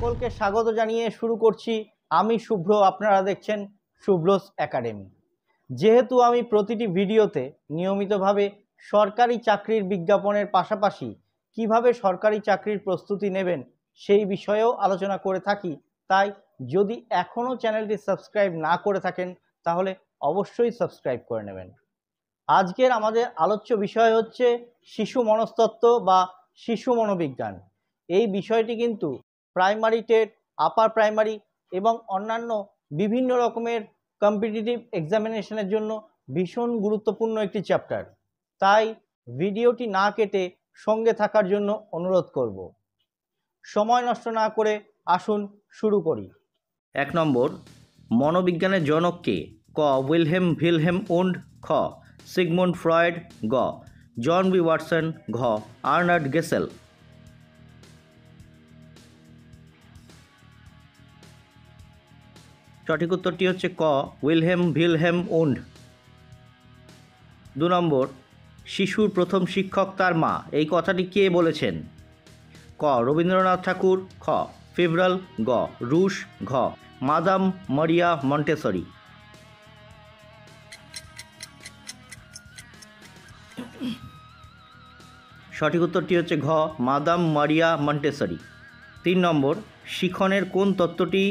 সকলকে স্বাগত জানিয়ে শুরু করছি আমি শুভ্র। আপনারা দেখছেন শুভ্রস একাডেমি। যেহেতু আমি প্রতিটি ভিডিওতে নিয়মিতভাবে সরকারি চাকরির বিজ্ঞাপনের পাশাপাশি কিভাবে সরকারি চাকরির প্রস্তুতি নেবেন সেই বিষয়েও আলোচনা করে থাকি, তাই যদি এখনও চ্যানেলটি সাবস্ক্রাইব না করে থাকেন তাহলে অবশ্যই সাবস্ক্রাইব করে নেবেন। আজকের আমাদের আলোচ্য বিষয় হচ্ছে শিশু মনস্তত্ত্ব বা শিশু মনোবিজ্ঞান। এই বিষয়টি কিন্তু প্রাইমারি টেট, আপার প্রাইমারি এবং অন্যান্য বিভিন্ন রকমের কম্পিটিটিভ এক্সামিনেশনের জন্য ভীষণ গুরুত্বপূর্ণ একটি চ্যাপ্টার। তাই ভিডিওটি না কেটে সঙ্গে থাকার জন্য অনুরোধ করব। সময় নষ্ট না করে আসুন শুরু করি। 1 নম্বর, মনোবিজ্ঞানের জনক কে? ক. Wilhelm Wundt. খ. Sigmund Freud. গ. John B Watson. ঘ. Arnold Gesell. সঠিক উত্তরটি হচ্ছে ক. Wilhelm wound. 2 নম্বর, শিশুর প্রথম শিক্ষক তার মা, এই কথাটি কে বলেছেন? ক. রবীন্দ্রনাথ ঠাকুর। খ. ফেভরাল। গ. রুশ। ঘ. Madame Maria Montessori. সঠিক উত্তরটি হচ্ছে ঘ. Madame Maria Montessori. 3 নম্বর, শিখনের কোন তত্ত্বটি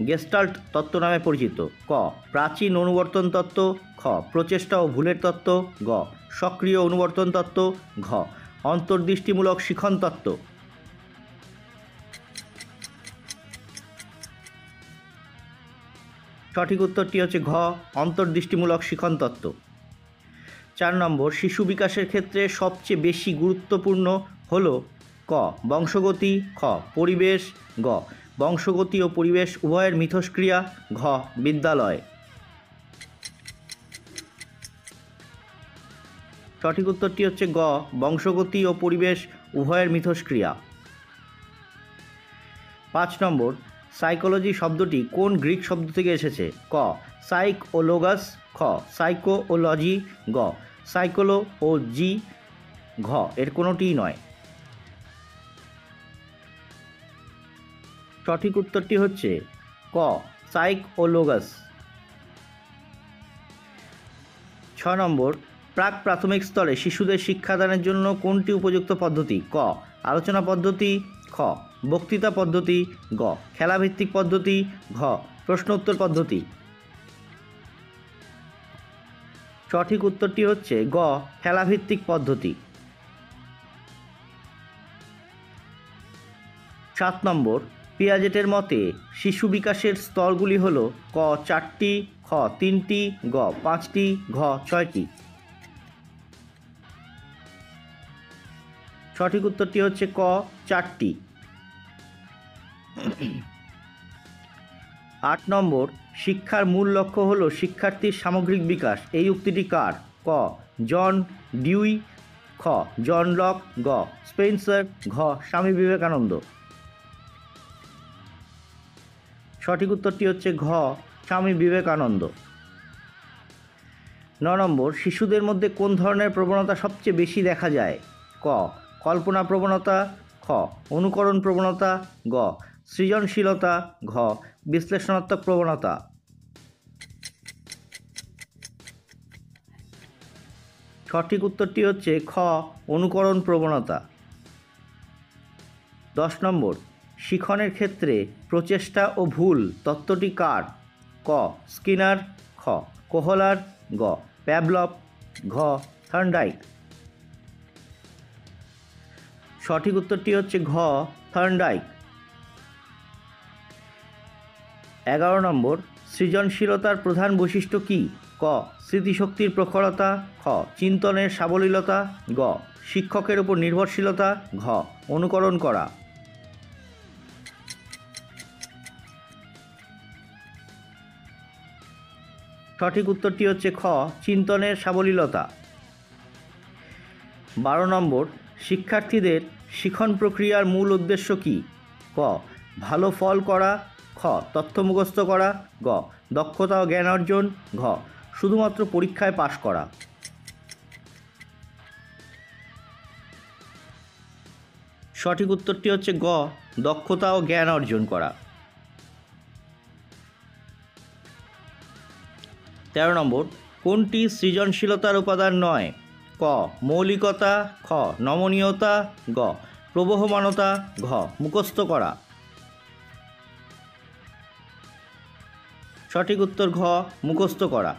গেস্টাল্ট তত্ত্ব নামে পরিচিত? ক. প্রাচীন অনুবর্তন তত্ত্ব। খ. প্রচেষ্টা ও ভুলের তত্ত্ব। গ. সক্রিয় অনুবর্তন তত্ত্ব। ঘ. অন্তর্দৃষ্টিমূলক শিখন তত্ত্ব। সঠিক উত্তরটি হচ্ছে ঘ. অন্তর্দৃষ্টিমূলক শিখন তত্ত্ব। 4 নম্বর, শিশু বিকাশের ক্ষেত্রে সবচেয়ে বেশি গুরুত্বপূর্ণ হল? ক. বংশগতি। খ. পরিবেশ। গ. বংশগতি ও পরিবেশ উভয়ের মিথস্ক্রিয়া। ঘ. বিদ্যালয়। সঠিক উত্তরটি হচ্ছে গ. বংশগতি ও পরিবেশ উভয়ের মিথস্ক্রিয়া। 5 নম্বর, সাইকোলজি শব্দটি কোন গ্রিক শব্দ থেকে এসেছে? ক. সাইক ও লোগাস। খ. সাইকো ও লজি। গ. সাইকোলো ও জি। ঘ. এর কোনোটিই নয়। সঠিক উত্তরটি হচ্ছে ক. সাইক ও লোগাস। 6 নম্বর, প্রাক প্রাথমিক স্তরে শিশুদের শিক্ষাদানের জন্য কোনটি উপযুক্ত পদ্ধতি? ক. আলোচনা পদ্ধতি। খ. বক্তৃতা পদ্ধতি। গ. খেলাভিত্তিক পদ্ধতি। ঘ. প্রশ্ন উত্তর পদ্ধতি। সঠিক উত্তরটি হচ্ছে গ. খেলাভিত্তিক পদ্ধতি। 7 নম্বর, পিয়াজেটের মতে শিশু বিকাশের স্তরগুলি হল? ক. 4টি। খ. 3টি। গ. 5টি। ঘ. 6টি। সঠিক উত্তরটি হচ্ছে ক. 4টি। 8 নম্বর, শিক্ষার মূল লক্ষ্য হল শিক্ষার্থীর সামগ্রিক বিকাশ, এই উক্তিটি কার? ক. John Dewey. খ. John Locke. গ. স্পেন্সার। ঘ. স্বামী বিবেকানন্দ। সঠিক উত্তরটি হচ্ছে ঘ. স্বামী বিবেকানন্দ। 9 নম্বর, শিশুদের মধ্যে কোন ধরনের প্রবণতা সবচেয়ে বেশি দেখা যায়? ক. কল্পনা প্রবণতা। খ. অনুকরণ প্রবণতা। গ. সৃজনশীলতা। ঘ. বিশ্লেষণাত্মক প্রবণতা। সঠিক উত্তরটি হচ্ছে খ. অনুকরণ প্রবণতা। 10 নম্বর, শিখনের ক্ষেত্রে প্রচেষ্টা ও ভুল তত্ত্বটি কার? ক. স্কিনার। খ. কোহলার। গ. প্যাভলভ। ঘ. থার্নডাইক। সঠিক উত্তরটি হচ্ছে ঘ. থার্নডাইক। 11 নম্বর, সৃজনশীলতার প্রধান বৈশিষ্ট্য কী? ক. স্মৃতিশক্তির প্রখরতা। খ. চিন্তনের সাবলীলতা। গ. শিক্ষকের উপর নির্ভরশীলতা। ঘ. অনুকরণ করা। সঠিক উত্তরটি হচ্ছে খ. চিন্তনের সাবলীলতা। 12 নম্বর, শিক্ষার্থীদের শিখন প্রক্রিয়ার মূল উদ্দেশ্য কী? ক. ভালো ফল করা। খ. তথ্য মুখস্থ করা। গ. দক্ষতা ও জ্ঞান অর্জন। ঘ. শুধুমাত্র পরীক্ষায় পাশ করা। সঠিক উত্তরটি হচ্ছে গ, দক্ষতা ও জ্ঞান অর্জন করা। 13 নম্বর, কোনটি সৃজনশীলতার উপাদান নয়? ক, মৌলিকতা, খ, নমনীয়তা, গ, প্রবহমানতা, ঘ, মুখস্থ করা। সঠিক উত্তর ঘ, মুখস্থ করা।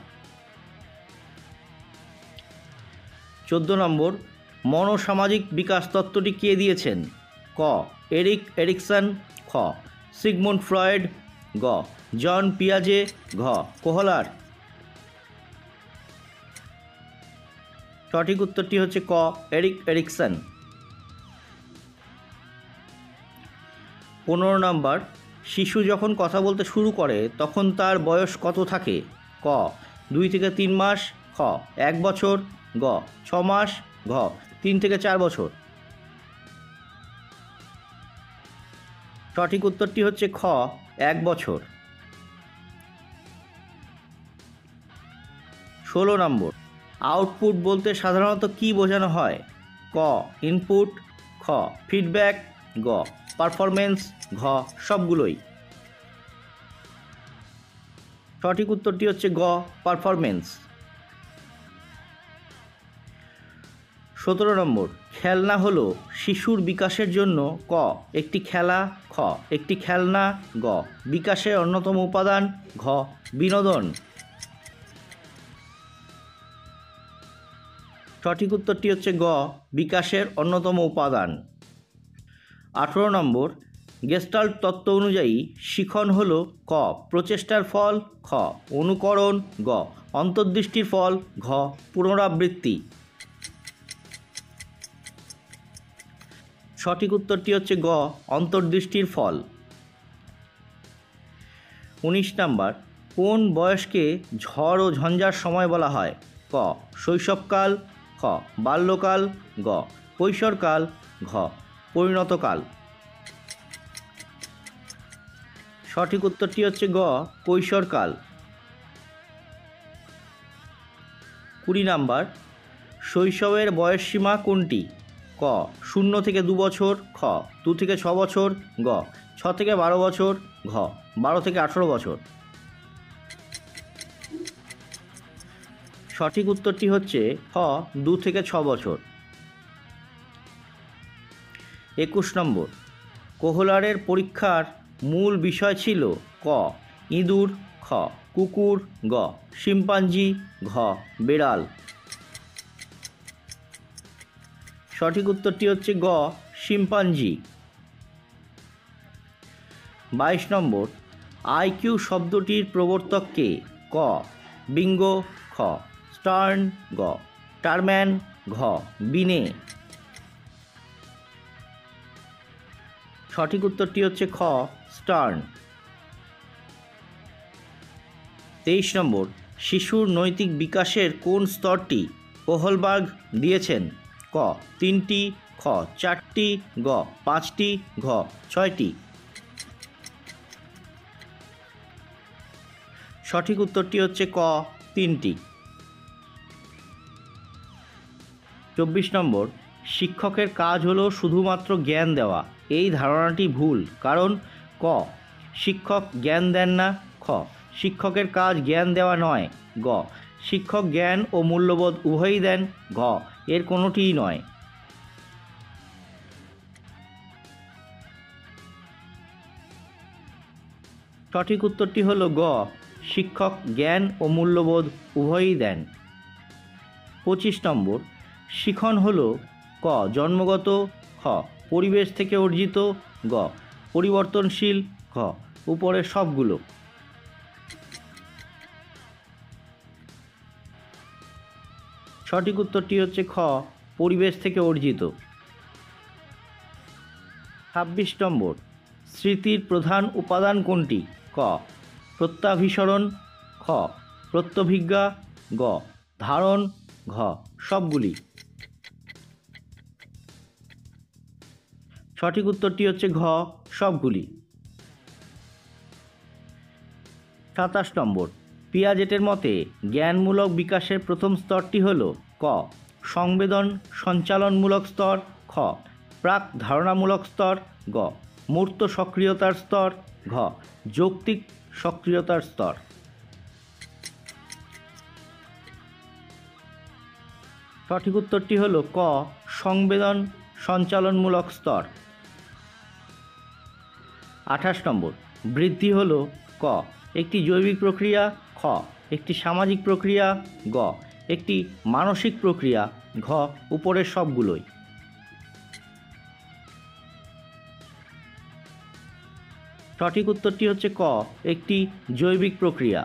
14 নম্বর, মনোসামাজিক বিকাশ তত্ত্বটি কে দিয়েছেন? ক, এরিক এরিকসন, খ, সিগমুন্ড ফ্রয়েড, গ, জন পিয়াজে, ঘ, কোহলার। সঠিক উত্তরটি হচ্ছে ক, এরিক এরিকসন। 15 নম্বর, শিশু যখন কথা বলতে শুরু করে তখন তার বয়স কত থাকে? ক, 2 থেকে 3 মাস, খ, 1 বছর, গ, 6 মাস, ঘ, 3 থেকে 4 বছর। সঠিক উত্তরটি হচ্ছে খ, 1 বছর। 16 নম্বর, আউটপুট বলতে সাধারণত কি বোঝানো হয়? ক, ইনপুট, খ, ফিডব্যাক, গ, পারফরমেন্স, ঘ, সবগুলোই। সঠিক উত্তরটি হচ্ছে গ, পারফরমেন্স। 17 নম্বর, খেলনা হলো শিশুর বিকাশের জন্য ক, একটি খেলা, খ, একটি খেলনা, গ, বিকাশের অন্যতম উপাদান, ঘ, বিনোদন। সঠিক উত্তরটি হচ্ছে গ, বিকাশের অন্যতম উপাদান। 18 নম্বর, গেস্টাল্ট তত্ত্ব অনুযায়ী শিখন হল ক, প্রচেষ্টার ফল, খ, অনুকরণ, গ, অন্তর্দৃষ্টির ফল, ঘ, পুনরাবৃত্তি। সঠিক উত্তরটি হচ্ছে গ, অন্তর্দৃষ্টির ফল। 19 নম্বর, কোন বয়সকে ঝড় ও ঝঞ্ঝার সময় বলা হয়? ক, শৈশবকাল, খ, বাল্যকাল, গ, কৈশোরকাল, ঘ, পরিণতকাল। সঠিক উত্তরটি হচ্ছে গ, কৈশোরকাল। 20 নম্বর, শৈশবের বয়সসীমা কোনটি? ক, 0 থেকে 2 বছর, খ, 2 থেকে 6 বছর, গ, 6 থেকে 12 বছর, ঘ, 12 থেকে 18 বছর। সঠিক উত্তরটি হচ্ছে খ, 2 থেকে 6 বছর। 21 নম্বর, কোহলারের পরীক্ষার মূল বিষয় ছিল ক, ইঁদুর, খ, কুকুর, গ, শিম্পাঞ্জি, ঘ, বেড়াল। সঠিক উত্তরটি হচ্ছে গ, শিম্পাঞ্জি। 22 নম্বর, আইকিউ শব্দটির প্রবর্তক কে? ক, বিঙ্গো, খ, স্টার্ন, গ, টারম্যান, ঘ, বিনে। সঠিক উত্তরটি হচ্ছে খ, স্টার্ন। 23 নম্বর, শিশুর নৈতিক বিকাশের কোন স্তরটি কোহলবার্গ দিয়েছেন? ক, 3টি, খ, 4টি, গ, 5টি, ঘ, 6টি। সঠিক উত্তরটি হচ্ছে ক, 3টি। 24 নম্বর, শিক্ষকের কাজ হলো শুধুমাত্র জ্ঞান দেওয়া। এই ধারণাটি ভুল, কারণ ক, শিক্ষক জ্ঞান দেন না, খ, শিক্ষকের কাজ জ্ঞান দেওয়া নয়, গ, শিক্ষক জ্ঞান ও মূল্যবোধ উভয়ই দেন, ঘ, এর কোনোটিই নয়। সঠিক উত্তরটি হলো গ, শিক্ষক জ্ঞান ও মূল্যবোধ উভয়ই দেন। 25 নম্বর, শিখন হলো ক, জন্মগত, খ, পরিবেশ থেকে অর্জিত, গ, পরিবর্তনশীল, ঘ, উপরের সবগুলো। সঠিক উত্তরটি হচ্ছে খ, পরিবেশ থেকে অর্জিত। 26 নম্বর, স্মৃতির প্রধান উপাদান কোনটি? ক, প্রত্যাভিসরণ, খ, প্রত্যভিজ্ঞা, গ, ধারণ, ঘ, সবগুলি। সঠিক উত্তরটি হচ্ছে ঘ, সবগুলি। 27 নম্বর, পিয়াজেটের মতে জ্ঞানমূলক বিকাশের প্রথম স্তরটি হল ক, সংবেদন সঞ্চালনমূলক স্তর, খ, প্রাক ধারণামূলক স্তর, গ মূর্ত সক্রিয়তার স্তর, ঘ যৌক্তিক সক্রিয়তার স্তর। সঠিক উত্তরটি হলো ক সংবেদন সঞ্চালনমূলক স্তর। 28 নম্বর, বৃদ্ধি হলো ক একটি জৈবিক প্রক্রিয়া, খ একটি সামাজিক প্রক্রিয়া, গ একটি মানসিক প্রক্রিয়া, ঘ উপরের সবগুলোই। সঠিক উত্তরটি হচ্ছে ক একটি জৈবিক প্রক্রিয়া।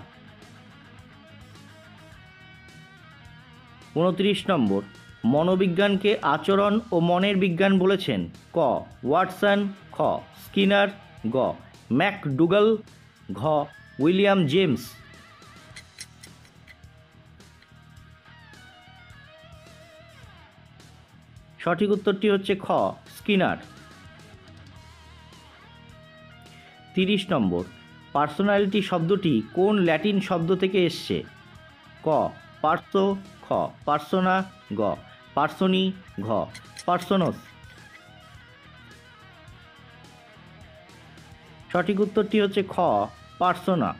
29 নম্বর, মনোবিজ্ঞানকে আচরণ ও মনের বিজ্ঞান বলেছেন ক ওয়াটসন, খ স্কিনার, গ ম্যাকডুগাল, ঘ উইলিয়াম জেমস। সঠিক উত্তরটি হচ্ছে খ স্কিনার। 30 নম্বর, পার্সোনালিটি শব্দটি কোন ল্যাটিন শব্দ থেকে এসছে? ক পার্সো, খ পার্সোনা, গ পার্সোনি, ঘ পার্সোনস। সঠিক উত্তরটি হচ্ছে খ পার্সোনা।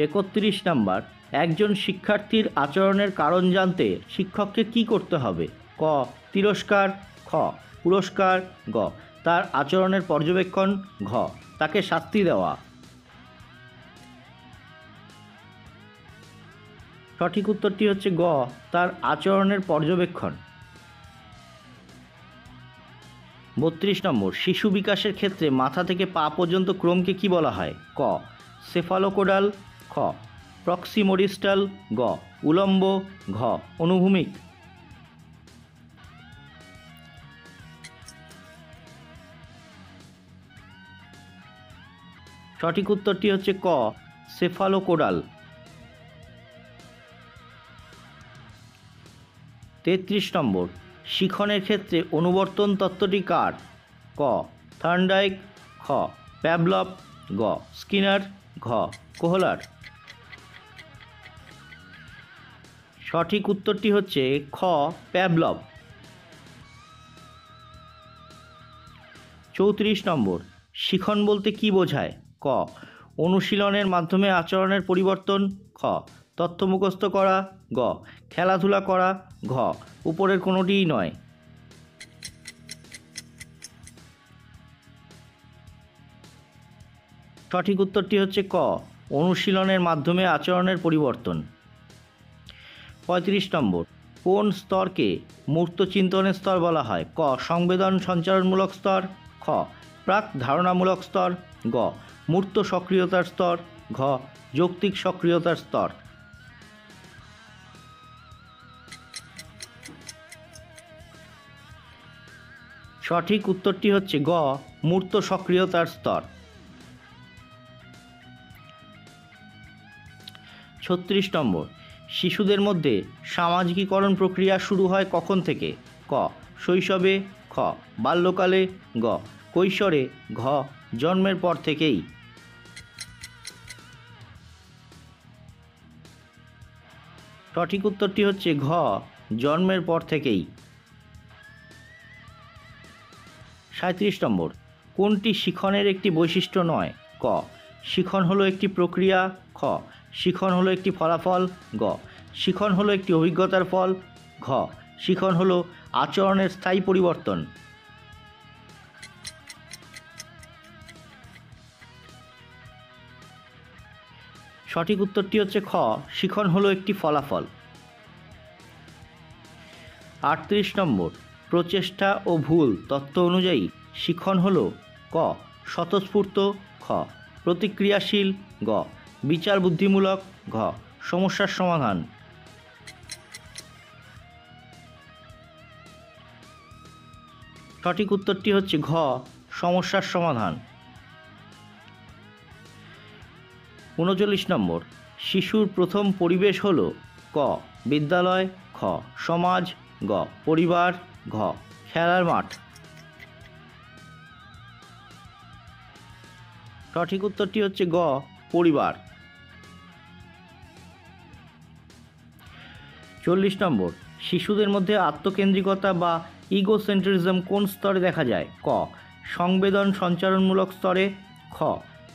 31 নম্বর, একজন শিক্ষার্থীর আচরণের কারণ জানতে শিক্ষককে কি করতে হবে? ক তিরস্কার, খ পুরস্কার, গ তার আচরণের পর্যবেক্ষণ, ঘ তাকে শাস্তি দেওয়া। সঠিক উত্তরটি হচ্ছে গ তার আচরণের পর্যবেক্ষণ। 32 নম্বর, শিশু বিকাশের ক্ষেত্রে মাথা থেকে পা পর্যন্ত ক্রমকে কি বলা হয়? ক সেফালোকোডাল, খ প্রক্সিমোডিস্টাল, গ উলম্ব, ঘ অনুভূমিক। সঠিক উত্তরটি হচ্ছে ক সেফালোকোডাল। 33 নম্বর, শিখনের ক্ষেত্রে অনুবর্তন তত্ত্বটি কার? ক থার্নডাইক, খ প্যাভলভ, গ স্কিনার, ঘ কোহলার। সঠিক উত্তরটি হচ্ছে খ প্যাভলভ। 34 নম্বর, শিখন বলতে কি বোঝায়? ক অনুশীলনের মাধ্যমে আচরণের পরিবর্তন, খ তথ্য মুখস্থ করা, গ খেলাধুলা করা, ঘ উপরের কোনোটিই নয়। সঠিক উত্তরটি হচ্ছে ক অনুশীলনের মাধ্যমে আচরণের পরিবর্তন। 35 নম্বর, কোন স্তরকে মূর্ত চিন্তনের স্তর বলা হয়? ক সংবেদন সঞ্চারণমূলক স্তর, খ প্রাক ধারণামূলক স্তর, গ মূর্ত সক্রিয়তার স্তর, ঘ যৌক্তিক সক্রিয়তার স্তর। সঠিক উত্তরটি হচ্ছে গ মূর্ত সক্রিয়তার স্তর। 36 নম্বর, শিশুদের মধ্যে সামাজিকীকরণ প্রক্রিয়া শুরু হয় কখন থেকে? ক শৈশবে, খ বাল্যকালে, গ কৈশোরে, ঘ জন্মের পর থেকেই। সঠিক উত্তরটি হচ্ছে ঘ জন্মের পর থেকেই। 37 নম্বর, কোনটি শিখনের একটি বৈশিষ্ট্য নয়? ক শিখন হলো একটি প্রক্রিয়া, খ শিখন হলো একটি ফলাফল, গ শিখন হলো একটি অভিজ্ঞতার ফল, ঘ শিখন হলো আচরণের স্থায়ী পরিবর্তন। সঠিক উত্তরটি হচ্ছে খ শিখন হলো একটি ফলাফল। 38 নম্বর, প্রচেষ্টা ও ভুল তত্ত্ব অনুযায়ী শিখন হলো ক স্বতঃস্ফূর্ত, খ প্রতিক্রিয়াশীল, গ বিচার বুদ্ধিমূলক, ঘ সমস্যার সমাধান। সঠিক উত্তরটি হচ্ছে ঘ সমস্যার সমাধান। 39 নম্বর, শিশুর প্রথম পরিবেশ হল ক বিদ্যালয়, খ সমাজ, গ পরিবার, ঘ খেলার মাঠ। সঠিক উত্তরটি হচ্ছে গ পরিবার। 40 নম্বর, শিশুদের মধ্যে আত্মকেন্দ্রিকতা বা ইগোসেন্ট্রিজম কোন স্তরে দেখা যায়? ক সংবেদন সঞ্চারণমূলক স্তরে, খ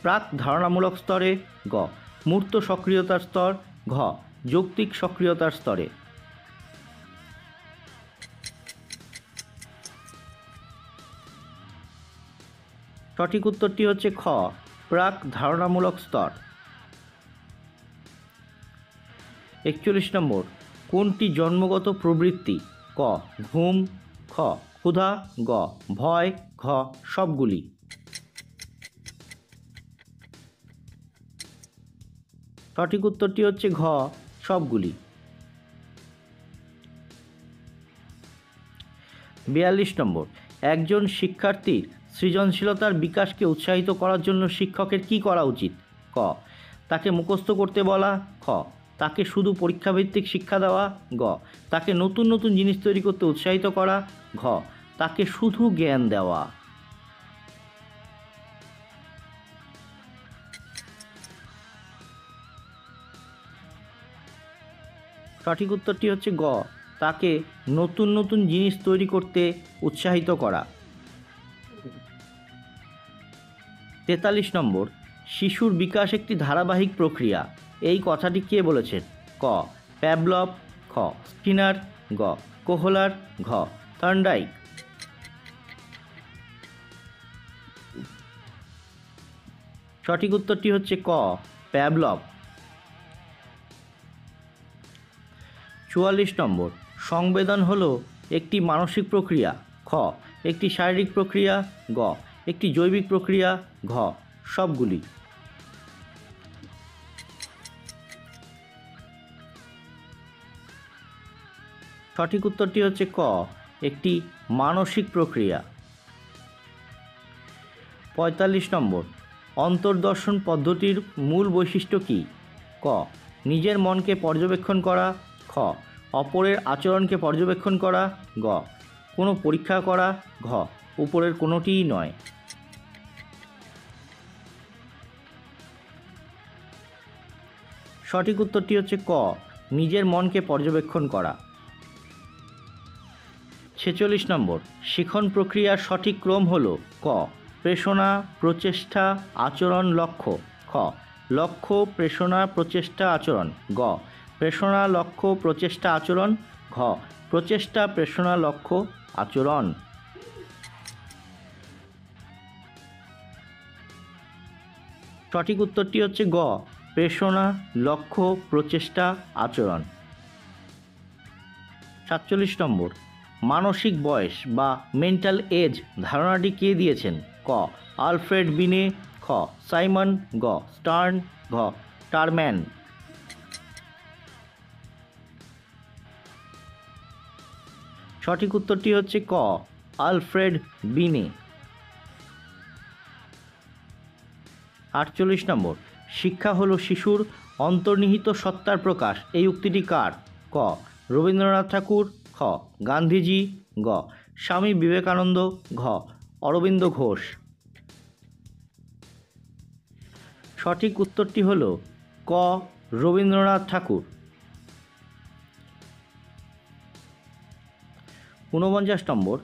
প্রাক ধারণামূলক স্তরে, গ মূর্ত সক্রিয়তার স্তর, ঘ যৌক্তিক সক্রিয়তার স্তরে। সঠিক উত্তরটি হচ্ছে খ প্রাক ধারণামূলক স্তর। 41 নম্বর, কোনটি জন্মগত প্রবৃত্তি? ক ঘুম, খ ক্ষুধা, গ ভয়, ঘ সবগুলি। সঠিক উত্তরটি হচ্ছে ঘ সবগুলি। 42 নম্বর, একজন শিক্ষার্থীর সৃজনশীলতার বিকাশকে উৎসাহিত করার জন্য শিক্ষকের কী করা উচিত? ক তাকে মুখস্থ করতে বলা, খ তাকে শুধু পরীক্ষাভিত্তিক শিক্ষা দেওয়া, গ তাকে নতুন নতুন জিনিস তৈরি করতে উৎসাহিত করা, ঘ তাকে শুধু জ্ঞান দেওয়া। সঠিক উত্তরটি হচ্ছে গ তাকে নতুন নতুন জিনিস তৈরি করতে উৎসাহিত করা। 43 নম্বর, শিশুর বিকাশ একটি ধারাবাহিক প্রক্রিয়া, এই কথাটি কে বলেছেন? ক প্যাভলভ, খ স্কিনার, গ কোহলার, ঘ থার্নডাইক। সঠিক উত্তরটি হচ্ছে ক প্যাভলভ। 44 নম্বর, সংবেদন হলো একটি মানসিক প্রক্রিয়া, খ একটি শারীরিক প্রক্রিয়া, গ একটি জৈবিক প্রক্রিয়া, ঘ সবগুলি। সঠিক উত্তরটি হচ্ছে ক একটি মানসিক প্রক্রিয়া। 45 নম্বর, অন্তর্দর্শন পদ্ধতির মূল বৈশিষ্ট্য কী? ক নিজের মনকে পর্যবেক্ষণ করা, খ অপরের আচরণকে পর্যবেক্ষণ করা, গ কোনো পরীক্ষা করা, ঘ উপরের কোনোটিই নয়। সঠিক উত্তরটি হচ্ছে ক নিজের মনকে পর্যবেক্ষণ করা। 46 নম্বর, শিখন প্রক্রিয়ার সঠিক ক্রম হল ক প্রেষণা, প্রচেষ্টা, আচরণ, লক্ষ্য, খ লক্ষ্য, প্রেষণা, প্রচেষ্টা, আচরণ, গ প্রেষণা, লক্ষ্য, প্রচেষ্টা, আচরণ, ঘ প্রচেষ্টা, প্রেষণা, লক্ষ্য, আচরণ। সঠিক উত্তরটি হচ্ছে গ প্রেষণা, লক্ষ্য, প্রচেষ্টা, আচরণ। 47 নম্বর, মানসিক বয়স বা মেন্টাল এজ ধারণাটি কে দিয়েছেন? ক আলফ্রেড বিনে, খ সাইমন, গ স্টার্ন, ঘ টারম্যান। সঠিক উত্তরটি হচ্ছে ক আলফ্রেড বিনে। 48 নম্বর, শিক্ষা হলো শিশুর অন্তর্নিহিত সত্তার প্রকাশ, এই উক্তিটি কার? ক রবীন্দ্রনাথ ঠাকুর, খ গান্ধীজি, গ স্বামী বিবেকানন্দ, ঘ অরবিন্দ ঘোষ। সঠিক উত্তরটি হল ক রবীন্দ্রনাথ ঠাকুর। 49 নম্বর,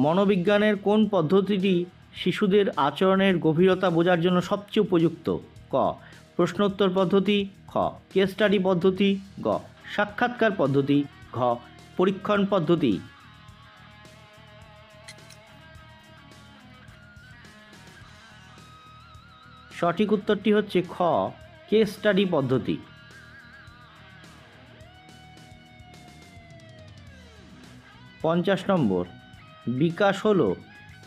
মনোবিজ্ঞানের কোন পদ্ধতিটি শিশুদের আচরণের গভীরতা বোঝার জন্য সবচেয়ে উপযুক্ত? ক প্রশ্নোত্তর পদ্ধতি, খ কেস স্টাডি পদ্ধতি, গ সাক্ষাৎকার পদ্ধতি, ঘ পরীক্ষণ পদ্ধতি। সঠিক উত্তরটি হচ্ছে খ কেস স্টাডি পদ্ধতি। 50 নম্বর, বিকাশ হলো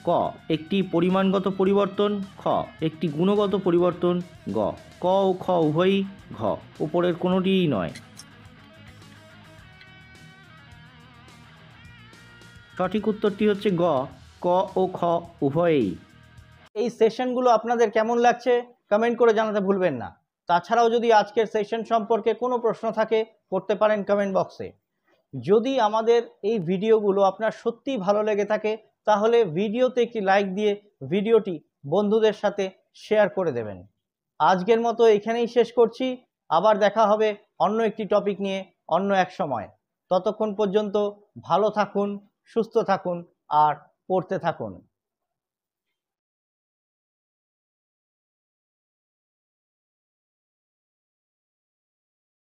ক একটি পরিমাণগত পরিবর্তন, খ একটি গুণগত পরিবর্তন, গ ক ও খ উভয়ই, ঘ উপরের কোনোটিই নয়। সঠিক উত্তরটি হচ্ছে গ ক ও খ উভয়ই। এই সেশনগুলো আপনাদের কেমন লাগছে কমেন্ট করে জানাতে ভুলবেন না। তাছাড়াও যদি আজকের সেশন সম্পর্কে কোনো প্রশ্ন থাকে করতে পারেন কমেন্ট বক্সে। যদি আমাদের এই ভিডিওগুলো আপনার সত্যিই ভালো লেগে থাকে তাহলে ভিডিওতে একটি লাইক দিয়ে ভিডিওটি বন্ধুদের সাথে শেয়ার করে দেবেন। আজকের মতো এখানেই শেষ করছি। আবার দেখা হবে অন্য একটি টপিক নিয়ে অন্য এক সময়। ততক্ষণ পর্যন্ত ভালো থাকুন, সুস্থ থাকুন আর পড়তে থাকুন।